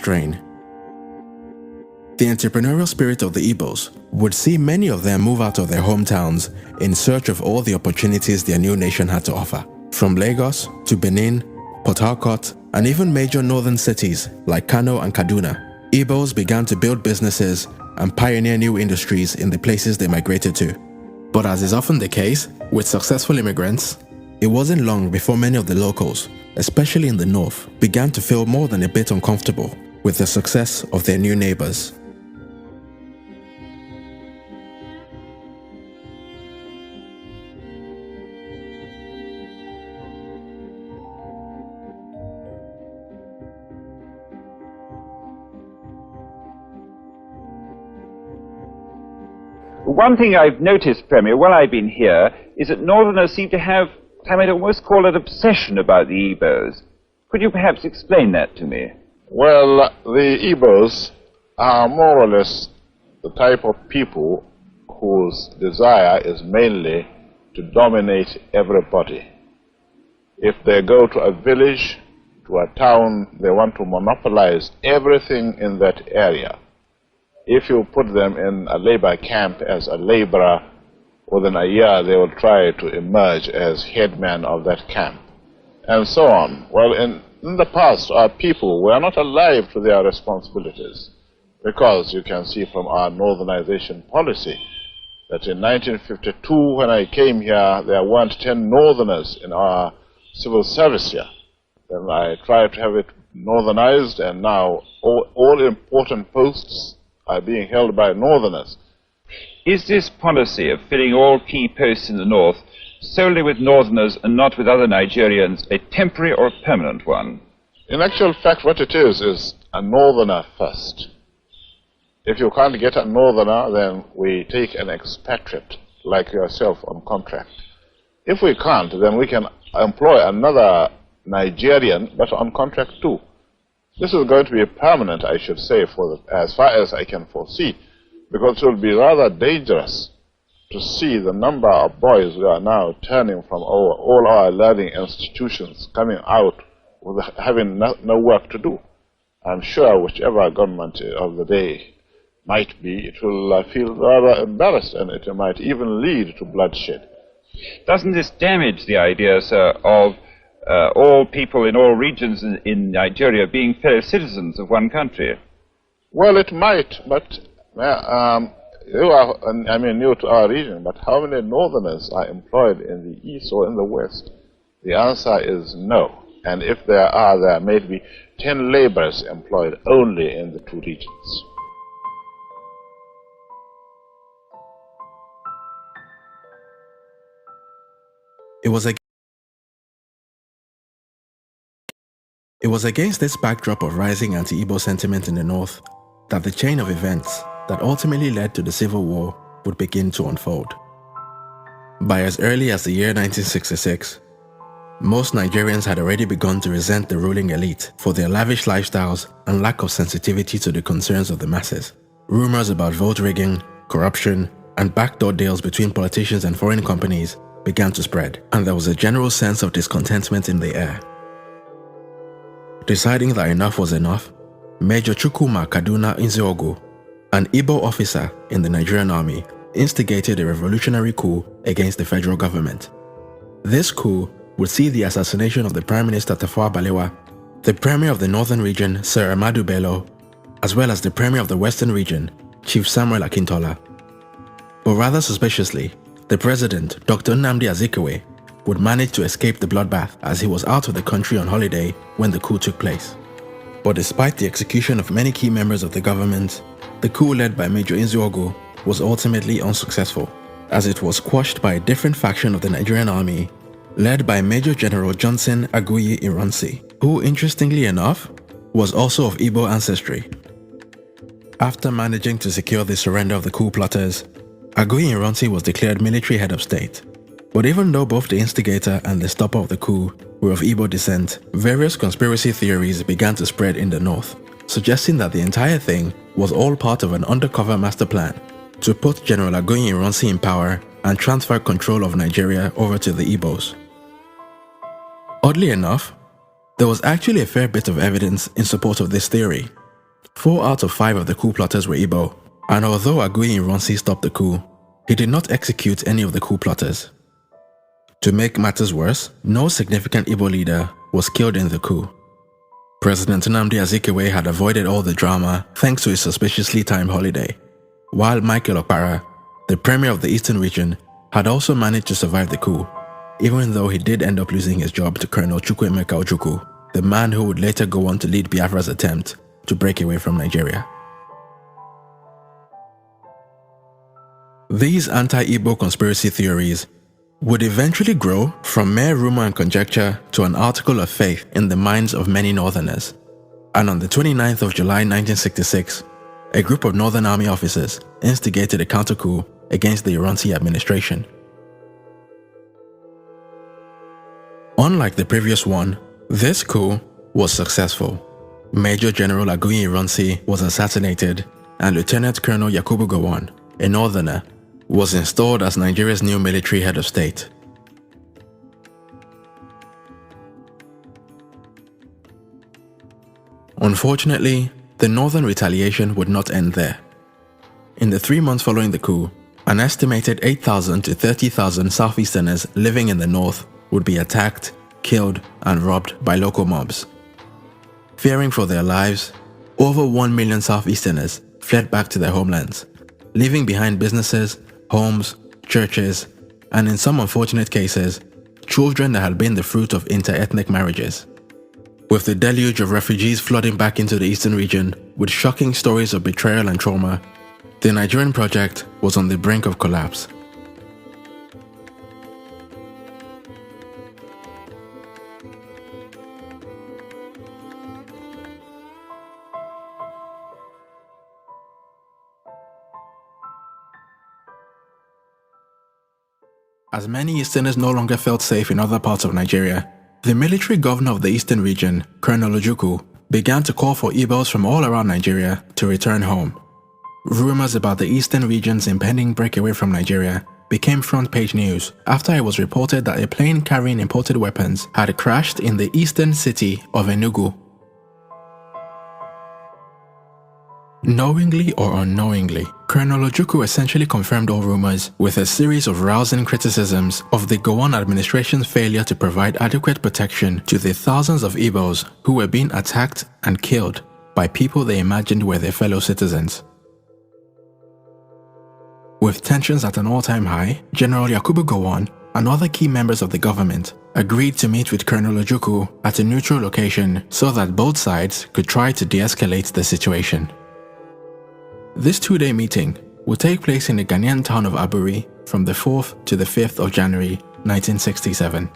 strain. The entrepreneurial spirit of the Igbos would see many of them move out of their hometowns in search of all the opportunities their new nation had to offer. From Lagos to Benin, Port Harcourt, and even major northern cities like Kano and Kaduna, Igbos began to build businesses and pioneer new industries in the places they migrated to. But as is often the case with successful immigrants, it wasn't long before many of the locals, especially in the north, began to feel more than a bit uncomfortable with the success of their new neighbors. One thing I've noticed, Premier, while I've been here, is that Northerners seem to have, I might almost call it, obsession about the Igbos. Could you perhaps explain that to me? Well, the Igbos are more or less the type of people whose desire is mainly to dominate everybody. If they go to a village, to a town, they want to monopolize everything in that area. If you put them in a labor camp as a laborer, within a year they will try to emerge as headman of that camp, and so on. Well, in the past, our people were not alive to their responsibilities, because you can see from our northernization policy that in 1952, when I came here, there weren't 10 northerners in our civil service here. Then I tried to have it northernized, and now all important posts are being held by northerners. Is this policy of filling all key posts in the north solely with northerners and not with other Nigerians a temporary or a permanent one? In actual fact, what it is a northerner first. If you can't get a northerner, then we take an expatriate like yourself on contract. If we can't, then we can employ another Nigerian, but on contract too. This is going to be permanent, I should say, as far as I can foresee, because it will be rather dangerous to see the number of boys who are now turning from all our learning institutions coming out with having no work to do. I'm sure whichever government of the day might be, it will feel rather embarrassed, and it might even lead to bloodshed. Doesn't this damage the idea, sir, of all people in all regions in Nigeria being fellow citizens of one country? Well, it might, but you are, new to our region, but how many northerners are employed in the east or in the west? The answer is no. And if there are, there may be 10 laborers employed only in the two regions. It was against this backdrop of rising anti-Igbo sentiment in the north that the chain of events that ultimately led to the Civil War would begin to unfold. By as early as the year 1966, most Nigerians had already begun to resent the ruling elite for their lavish lifestyles and lack of sensitivity to the concerns of the masses. Rumors about vote rigging, corruption, and backdoor deals between politicians and foreign companies began to spread, and there was a general sense of discontentment in the air. Deciding that enough was enough, Major Chukwuma Kaduna Nzeogu, an Igbo officer in the Nigerian army, instigated a revolutionary coup against the federal government. This coup would see the assassination of the Prime Minister Tafawa Balewa, the Premier of the Northern Region Sir Ahmadu Bello, as well as the Premier of the Western Region, Chief Samuel Akintola. But rather suspiciously, the President, Dr. Nnamdi Azikiwe, would manage to escape the bloodbath as he was out of the country on holiday when the coup took place. But despite the execution of many key members of the government, the coup led by Major Nzeogu was ultimately unsuccessful, as it was quashed by a different faction of the Nigerian army, led by Major General Johnson Aguiyi Ironsi, who, interestingly enough, was also of Igbo ancestry. After managing to secure the surrender of the coup plotters, Aguiyi Ironsi was declared military head of state. But even though both the instigator and the stopper of the coup were of Igbo descent, various conspiracy theories began to spread in the north, suggesting that the entire thing was all part of an undercover master plan to put General Aguiyi Ironsi in power and transfer control of Nigeria over to the Igbos. Oddly enough, there was actually a fair bit of evidence in support of this theory. 4 out of 5 of the coup plotters were Igbo, and although Aguiyi Ironsi stopped the coup, he did not execute any of the coup plotters. To make matters worse, no significant Igbo leader was killed in the coup. President Nnamdi Azikiwe had avoided all the drama thanks to his suspiciously timed holiday, while Michael Okpara, the premier of the Eastern region, had also managed to survive the coup, even though he did end up losing his job to Colonel Chukwuemeka Ojukwu, the man who would later go on to lead Biafra's attempt to break away from Nigeria. These anti-Igbo conspiracy theories would eventually grow from mere rumor and conjecture to an article of faith in the minds of many Northerners. And on the 29th of July 1966, a group of Northern Army officers instigated a counter-coup against the Ironsi administration. Unlike the previous one, this coup was successful. Major General Aguiyi Ironsi was assassinated, and Lieutenant Colonel Yakubu Gowon, a Northerner, was installed as Nigeria's new military head of state. Unfortunately, the Northern retaliation would not end there. In the 3 months following the coup, an estimated 8,000 to 30,000 Southeasterners living in the North would be attacked, killed, and robbed by local mobs. Fearing for their lives, over 1 million Southeasterners fled back to their homelands, leaving behind businesses, homes, churches, and in some unfortunate cases, children that had been the fruit of inter-ethnic marriages. With the deluge of refugees flooding back into the eastern region with shocking stories of betrayal and trauma, the Nigerian project was on the brink of collapse. As many Easterners no longer felt safe in other parts of Nigeria, the military governor of the eastern region, Colonel Ojukwu, began to call for Igbos from all around Nigeria to return home. Rumors about the eastern region's impending breakaway from Nigeria became front-page news after it was reported that a plane carrying imported weapons had crashed in the eastern city of Enugu. Knowingly or unknowingly, Colonel Ojukwu essentially confirmed all rumors with a series of rousing criticisms of the Gowon administration's failure to provide adequate protection to the thousands of Igbos who were being attacked and killed by people they imagined were their fellow citizens. With tensions at an all-time high, General Yakubu Gowon and other key members of the government agreed to meet with Colonel Ojukwu at a neutral location so that both sides could try to de-escalate the situation. This 2-day meeting will take place in the Ghanaian town of Aburi from the 4th to the 5th of January 1967.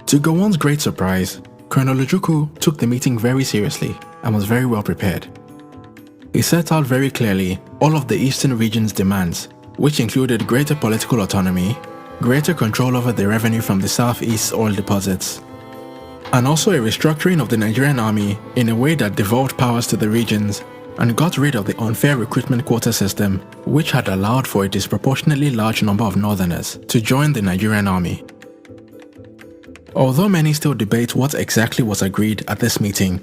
To Gowon's great surprise, Colonel Ojukwu took the meeting very seriously and was very well prepared. He set out very clearly all of the eastern region's demands, which included greater political autonomy, greater control over the revenue from the southeast's oil deposits, and also a restructuring of the Nigerian army in a way that devolved powers to the regions and got rid of the unfair recruitment quota system, which had allowed for a disproportionately large number of Northerners to join the Nigerian army. Although many still debate what exactly was agreed at this meeting,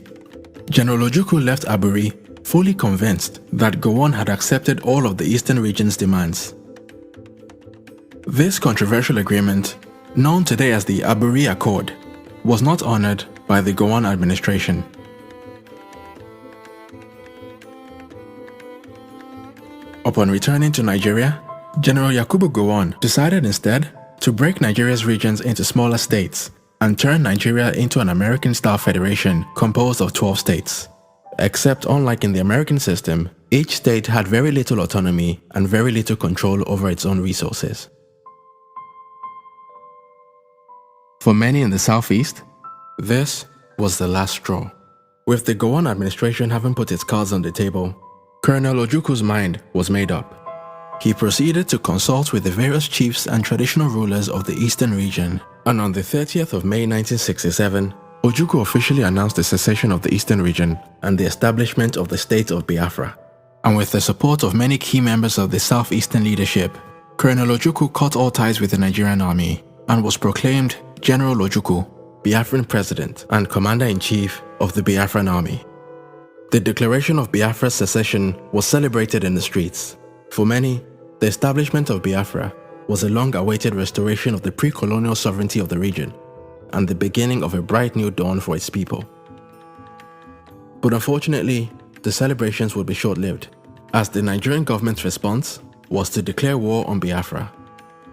General Ojukwu left Aburi fully convinced that Gowon had accepted all of the eastern region's demands. This controversial agreement, known today as the Aburi Accord, was not honored by the Gowon administration. Upon returning to Nigeria, General Yakubu Gowon decided instead to break Nigeria's regions into smaller states and turn Nigeria into an American-style federation composed of 12 states. Except unlike in the American system, each state had very little autonomy and very little control over its own resources. For many in the southeast, this was the last straw. With the Gowon administration having put its cards on the table, Colonel Ojukwu's mind was made up. He proceeded to consult with the various chiefs and traditional rulers of the eastern region, and on the 30th of May 1967, Ojukwu officially announced the secession of the eastern region and the establishment of the state of Biafra. And with the support of many key members of the southeastern leadership, Colonel Ojukwu cut all ties with the Nigerian army and was proclaimed General Ojukwu, Biafran president and commander-in-chief of the Biafran army. The declaration of Biafra's secession was celebrated in the streets. For many, the establishment of Biafra was a long-awaited restoration of the pre-colonial sovereignty of the region and the beginning of a bright new dawn for its people. But unfortunately, the celebrations would be short-lived, as the Nigerian government's response was to declare war on Biafra.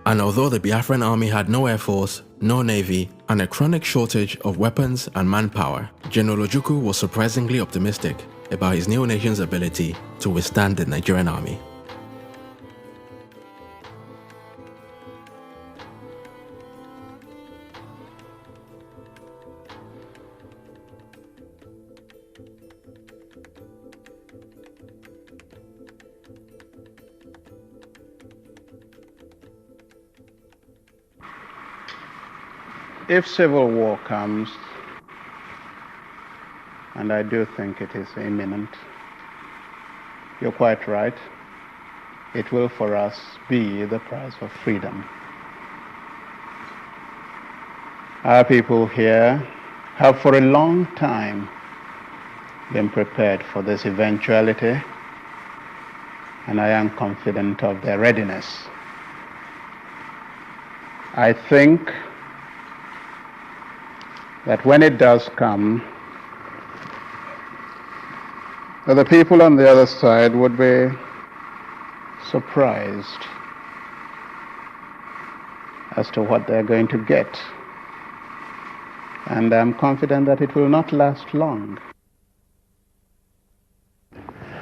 And although the Biafran army had no air force, no navy, and a chronic shortage of weapons and manpower, General Ojukwu was surprisingly optimistic about his new nation's ability to withstand the Nigerian army. If civil war comes, and I do think it is imminent, you're quite right, it will for us be the price of freedom. Our people here have for a long time been prepared for this eventuality, and I am confident of their readiness. I think that when it does come, that the people on the other side would be surprised as to what they're going to get. And I'm confident that it will not last long.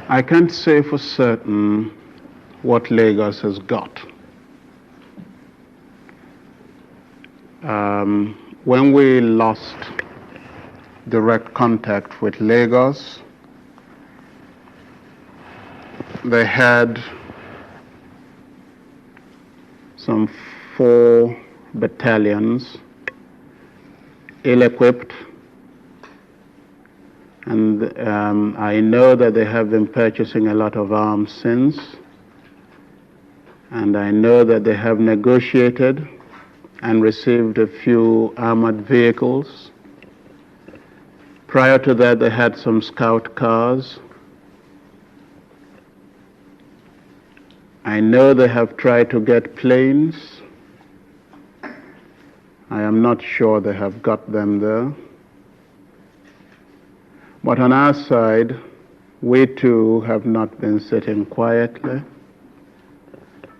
I can't say for certain what Lagos has got. When we lost direct contact with Lagos, they had some 4 battalions, ill-equipped, and I know that they have been purchasing a lot of arms since, and I know that they have negotiated and received a few armored vehicles. Prior to that, they had some scout cars. I know they have tried to get planes. I am not sure they have got them there. But on our side, we too have not been sitting quietly.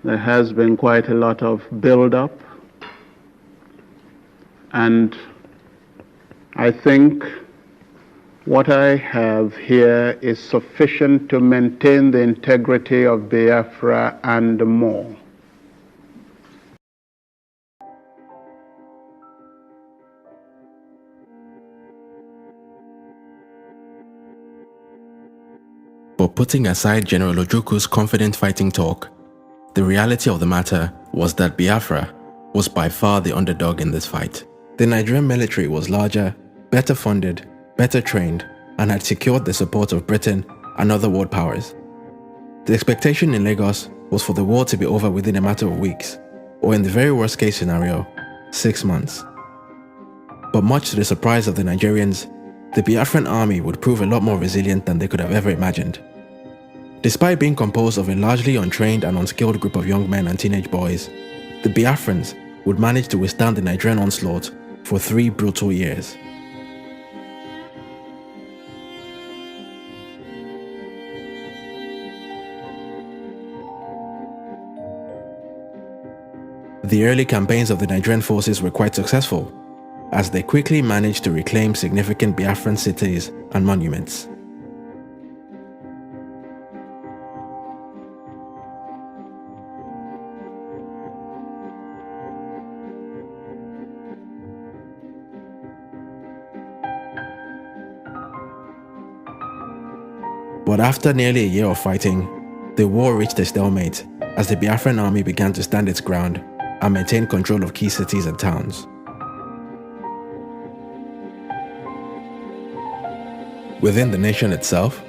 There has been quite a lot of build-up. And I think what I have here is sufficient to maintain the integrity of Biafra and more. But putting aside General Ojukwu's confident fighting talk, the reality of the matter was that Biafra was by far the underdog in this fight. The Nigerian military was larger, better funded, better trained, and had secured the support of Britain and other world powers. The expectation in Lagos was for the war to be over within a matter of weeks, or in the very worst case scenario, 6 months. But much to the surprise of the Nigerians, the Biafran army would prove a lot more resilient than they could have ever imagined. Despite being composed of a largely untrained and unskilled group of young men and teenage boys, the Biafrans would manage to withstand the Nigerian onslaught for 3 brutal years. The early campaigns of the Nigerian forces were quite successful, as they quickly managed to reclaim significant Biafran cities and monuments. But after nearly a year of fighting, the war reached a stalemate as the Biafran army began to stand its ground and maintain control of key cities and towns. Within the nation itself,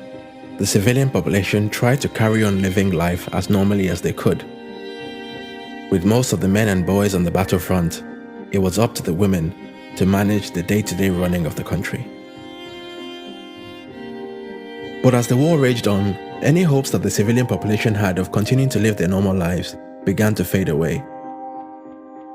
the civilian population tried to carry on living life as normally as they could. With most of the men and boys on the battlefront, it was up to the women, to manage the day-to-day running of the country. But as the war raged on, any hopes that the civilian population had of continuing to live their normal lives began to fade away.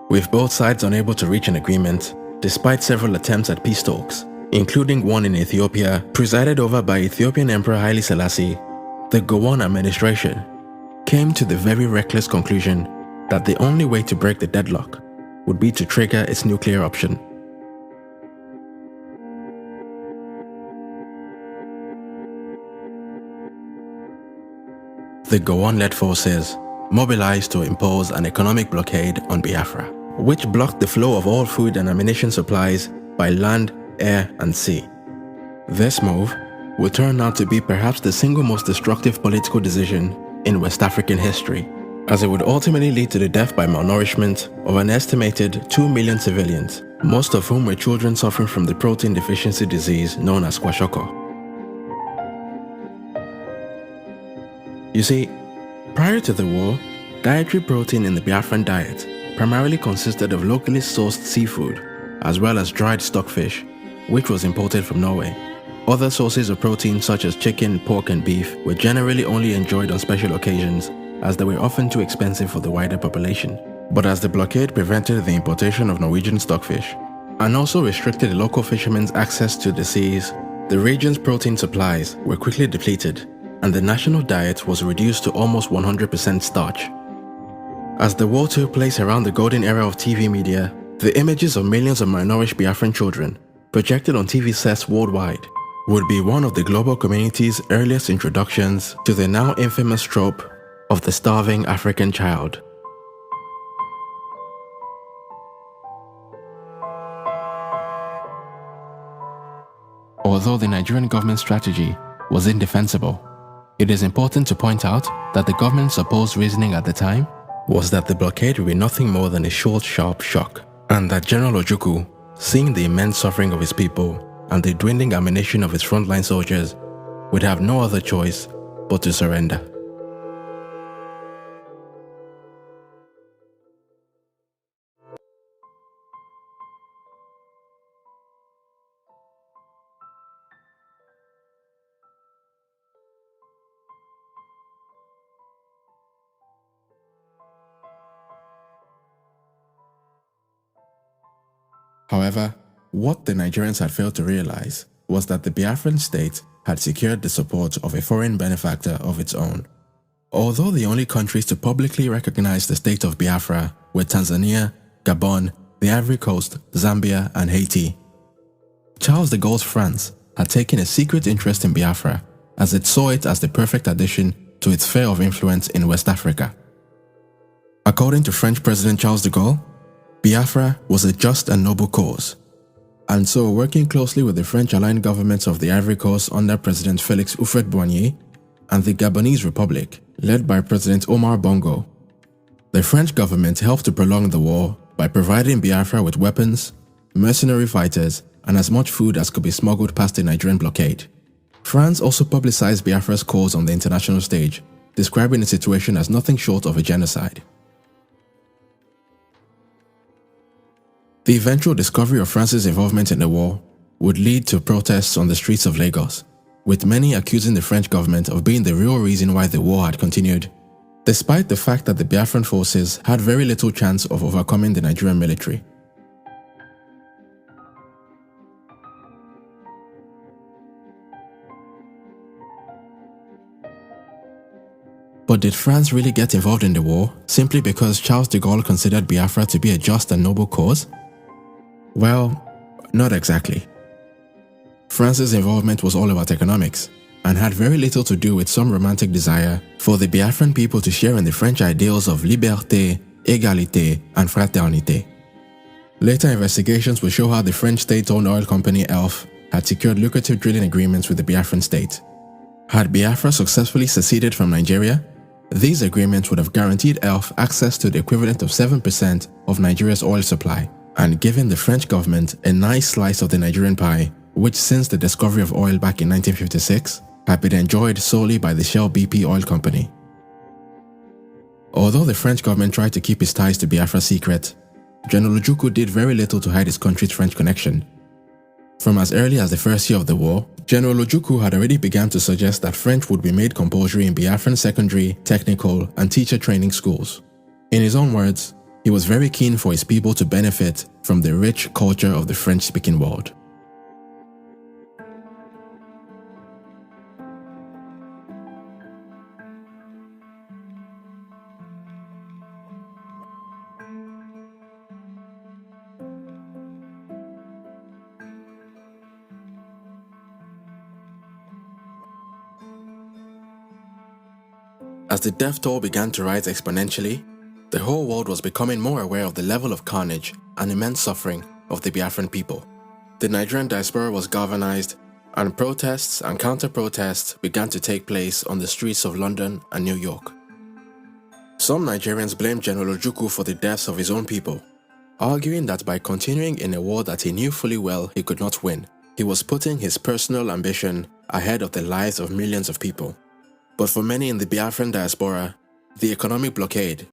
With both sides unable to reach an agreement, despite several attempts at peace talks, including one in Ethiopia presided over by Ethiopian Emperor Haile Selassie, the Gowon administration came to the very reckless conclusion that the only way to break the deadlock would be to trigger its nuclear option. The Gowon-led forces mobilized to impose an economic blockade on Biafra, which blocked the flow of all food and ammunition supplies by land, air, and sea. This move would turn out to be perhaps the single most destructive political decision in West African history, as it would ultimately lead to the death by malnourishment of an estimated 2 million civilians, most of whom were children suffering from the protein deficiency disease known as kwashiorkor. You see, prior to the war, dietary protein in the Biafran diet primarily consisted of locally sourced seafood, as well as dried stockfish, which was imported from Norway. Other sources of protein such as chicken, pork, and beef were generally only enjoyed on special occasions, as they were often too expensive for the wider population. But as the blockade prevented the importation of Norwegian stockfish, and also restricted the local fishermen's access to the seas, the region's protein supplies were quickly depleted, and the national diet was reduced to almost 100% starch. As the war took place around the golden era of TV media, the images of millions of malnourished Biafran children projected on TV sets worldwide would be one of the global community's earliest introductions to the now infamous trope of the starving African child. Although the Nigerian government strategy was indefensible, it is important to point out that the government's supposed reasoning at the time was that the blockade would be nothing more than a short, sharp shock, and that General Ojukwu, seeing the immense suffering of his people and the dwindling ammunition of his frontline soldiers, would have no other choice but to surrender. However, what the Nigerians had failed to realize was that the Biafran state had secured the support of a foreign benefactor of its own. Although the only countries to publicly recognize the state of Biafra were Tanzania, Gabon, the Ivory Coast, Zambia, and Haiti, Charles de Gaulle's France had taken a secret interest in Biafra as it saw it as the perfect addition to its sphere of influence in West Africa. According to French President Charles de Gaulle, Biafra was a just and noble cause, and so working closely with the French-aligned governments of the Ivory Coast under President Félix Houphouët-Boigny and the Gabonese Republic, led by President Omar Bongo, the French government helped to prolong the war by providing Biafra with weapons, mercenary fighters, and as much food as could be smuggled past the Nigerian blockade. France also publicized Biafra's cause on the international stage, describing the situation as nothing short of a genocide. The eventual discovery of France's involvement in the war would lead to protests on the streets of Lagos, with many accusing the French government of being the real reason why the war had continued, despite the fact that the Biafran forces had very little chance of overcoming the Nigerian military. But did France really get involved in the war simply because Charles de Gaulle considered Biafra to be a just and noble cause? Well, not exactly. France's involvement was all about economics and had very little to do with some romantic desire for the Biafran people to share in the French ideals of liberté, égalité, and fraternité. Later investigations will show how the French state-owned oil company ELF had secured lucrative drilling agreements with the Biafran state. Had Biafra successfully seceded from Nigeria, these agreements would have guaranteed ELF access to the equivalent of 7% of Nigeria's oil supply, and given the French government a nice slice of the Nigerian pie, which since the discovery of oil back in 1956 had been enjoyed solely by the Shell BP oil company. Although the French government tried to keep its ties to Biafra secret, General Ojukwu did very little to hide his country's French connection. From as early as the first year of the war, General Ojukwu had already begun to suggest that French would be made compulsory in Biafran secondary, technical, and teacher training schools. In his own words, he was very keen for his people to benefit from the rich culture of the French-speaking world. As the death toll began to rise exponentially, the whole world was becoming more aware of the level of carnage and immense suffering of the Biafran people. The Nigerian diaspora was galvanized, and protests and counter-protests began to take place on the streets of London and New York. Some Nigerians blamed General Ojukwu for the deaths of his own people, arguing that by continuing in a war that he knew fully well he could not win, he was putting his personal ambition ahead of the lives of millions of people. But for many in the Biafran diaspora, the economic blockade